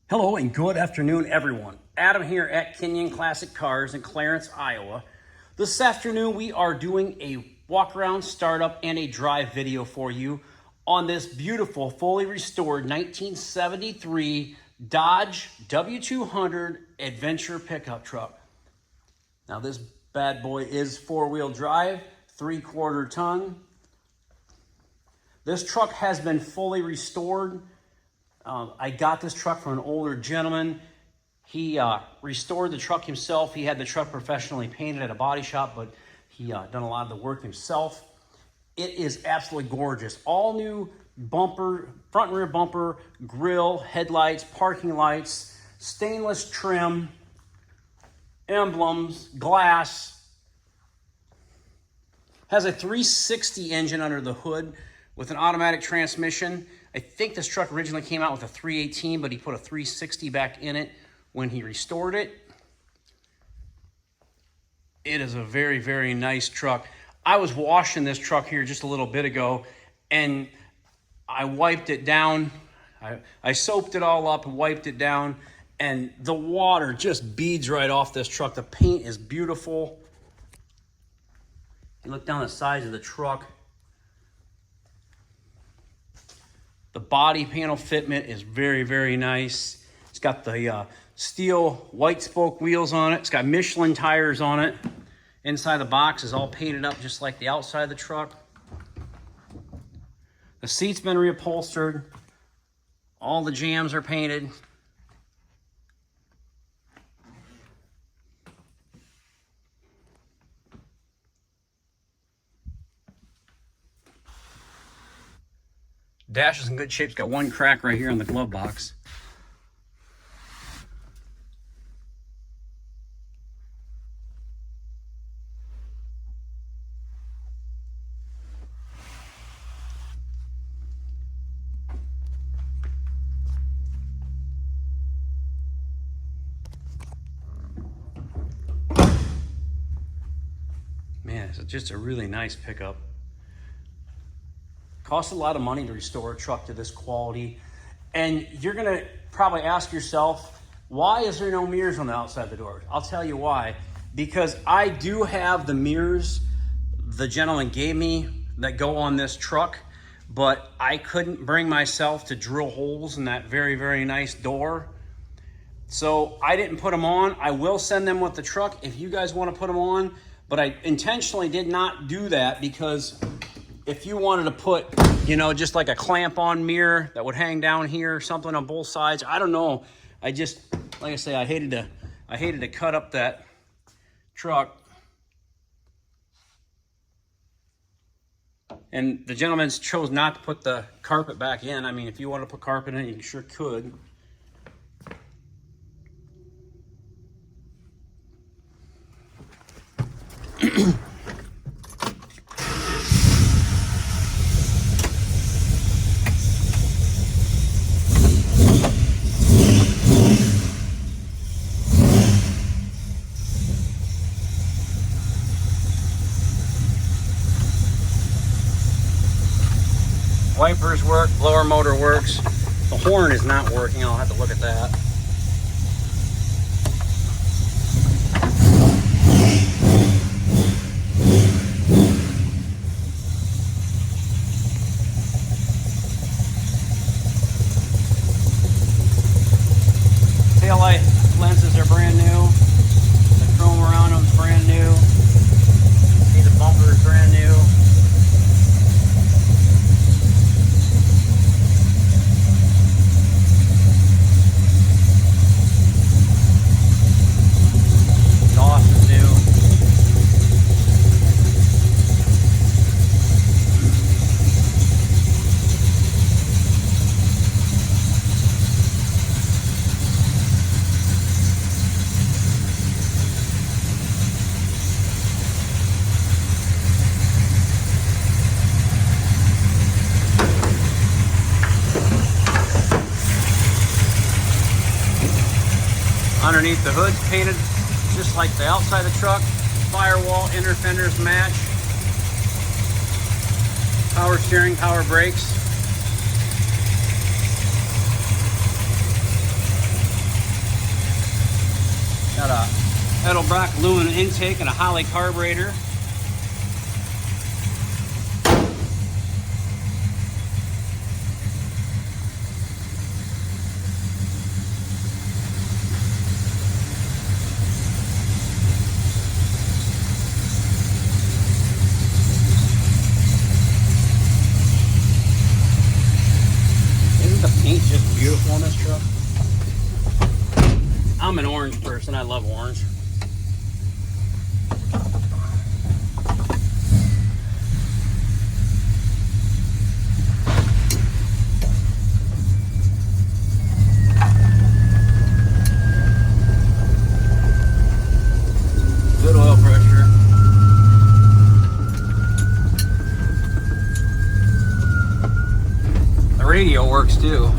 Hello and good afternoon, everyone. Adam here at Kinion Classic Cars in Clarence, Iowa. This afternoon we are doing a walk around, startup, and a drive video for you on this beautiful, fully restored 1973 Dodge W200 Adventure pickup truck. Now this bad boy is four-wheel drive, 3/4 ton. This truck has been fully restored. I got this truck from an older gentleman. He restored the truck himself. He had the truck professionally painted at a body shop, but he done a lot of the work himself. It is absolutely gorgeous. All new bumper, front and rear bumper, grille, headlights, parking lights, stainless trim, emblems, glass. Has a 360 engine under the hood with an automatic transmission. I think this truck originally came out with a 318, but he put a 360 back in it when he restored it. It is a very, very nice truck. I was washing this truck here just a little bit ago, and I wiped it down. I soaped it all up and wiped it down, and the water just beads right off this truck. The paint is beautiful. You look down the sides of the truck. The body panel fitment is very, very nice. It's got the steel white spoke wheels on it. It's got Michelin tires on it. Inside the box is all painted up just like the outside of the truck. The seat's been reupholstered. All the jambs are painted. Dash is in good shape. It's got one crack right here on the glove box. Man, it's just a really nice pickup. Costs a lot of money to restore a truck to this quality. And you're gonna probably ask yourself, why is there no mirrors on the outside of the door? I'll tell you why. Because I do have the mirrors the gentleman gave me that go on this truck, but I couldn't bring myself to drill holes in that very, very nice door. So I didn't put them on. I will send them with the truck if you guys wanna put them on, but I intentionally did not do that because if you wanted to put, you know, just like a clamp-on mirror that would hang down here, something on both sides, I don't know. I just, like I say, I hated to cut up that truck. And the gentleman chose not to put the carpet back in. I mean, if you want to put carpet in, you sure could. Wipers work, blower motor works. The horn is not working. I'll have to look at that. Taillight lenses are brand new. The chrome around them is brand new. See, the bumper is brand new. Underneath the hood's painted just like the outside of the truck. Firewall, inner fenders match. Power steering, power brakes. Edelbrock aluminum intake and a Holly carburetor. Isn't the paint just beautiful on this truck? I'm an orange person. I love orange. Good oil pressure. The radio works too.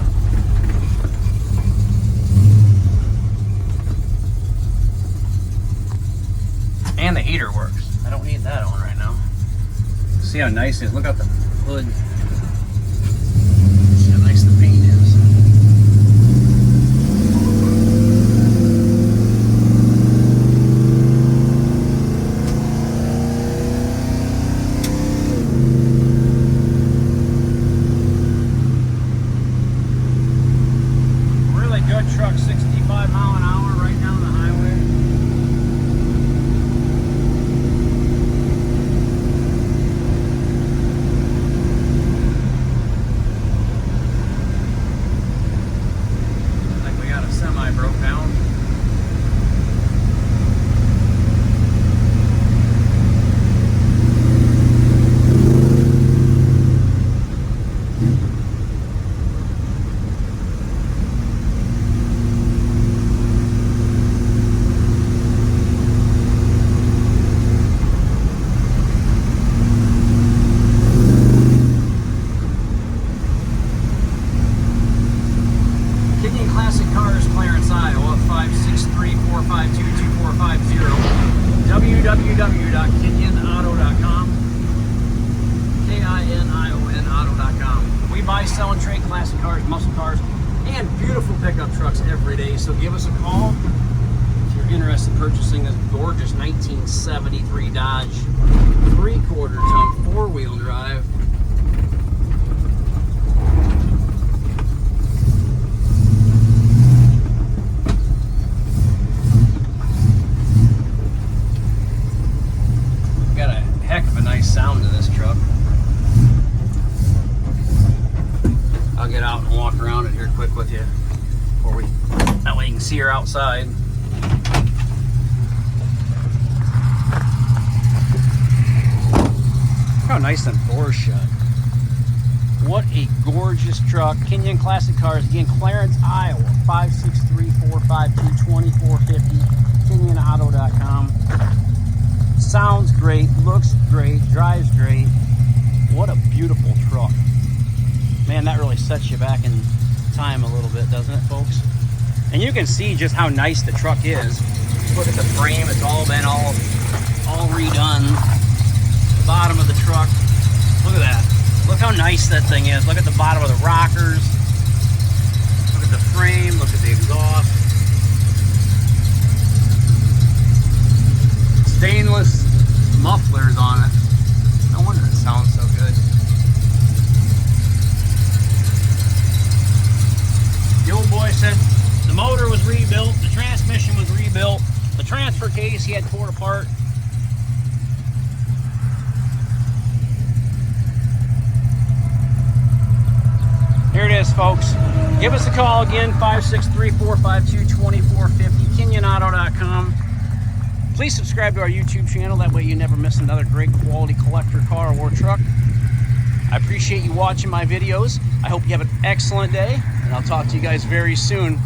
And the heater works. I don't need that on right now. See how nice it is. Look out the hood. See how nice the paint is. Really good truck, 65 mile an hour right down the highway. Semi broke down. Kinion Classic Cars, Clarence, Iowa, 563-452-2450. www.kinionauto.com. KINION-auto.com. We buy, sell, and trade classic cars, muscle cars, and beautiful pickup trucks every day. So give us a call if you're interested in purchasing this gorgeous 1973 Dodge 3/4 ton 4-wheel drive. Heck of a nice sound to this truck. I'll get out and walk around it here quick with you before that way you can see her outside. Look how nice them doors shut. What a gorgeous truck. Kinion Classic Cars, again, Clarence, Iowa, 563-452-2450, KinionAuto.com. Sounds great, looks great, drives great. What a beautiful truck. Man, that really sets you back in time a little bit, doesn't it, folks? And you can see just how nice the truck is. Look at the frame, it's all been all redone. The bottom of the truck, look at that. Look how nice that thing is. Look at the bottom of the rockers. Look at the frame, look at the exhaust. Stainless mufflers on it. No wonder it sounds so good. The old boy said the motor was rebuilt, the transmission was rebuilt, the transfer case he had tore apart. Here it is, folks. Give us a call again, 563-452-2450, KinionAuto.com. Please subscribe to our YouTube channel. That way you never miss another great quality collector car or truck. I appreciate you watching my videos. I hope you have an excellent day, and I'll talk to you guys very soon.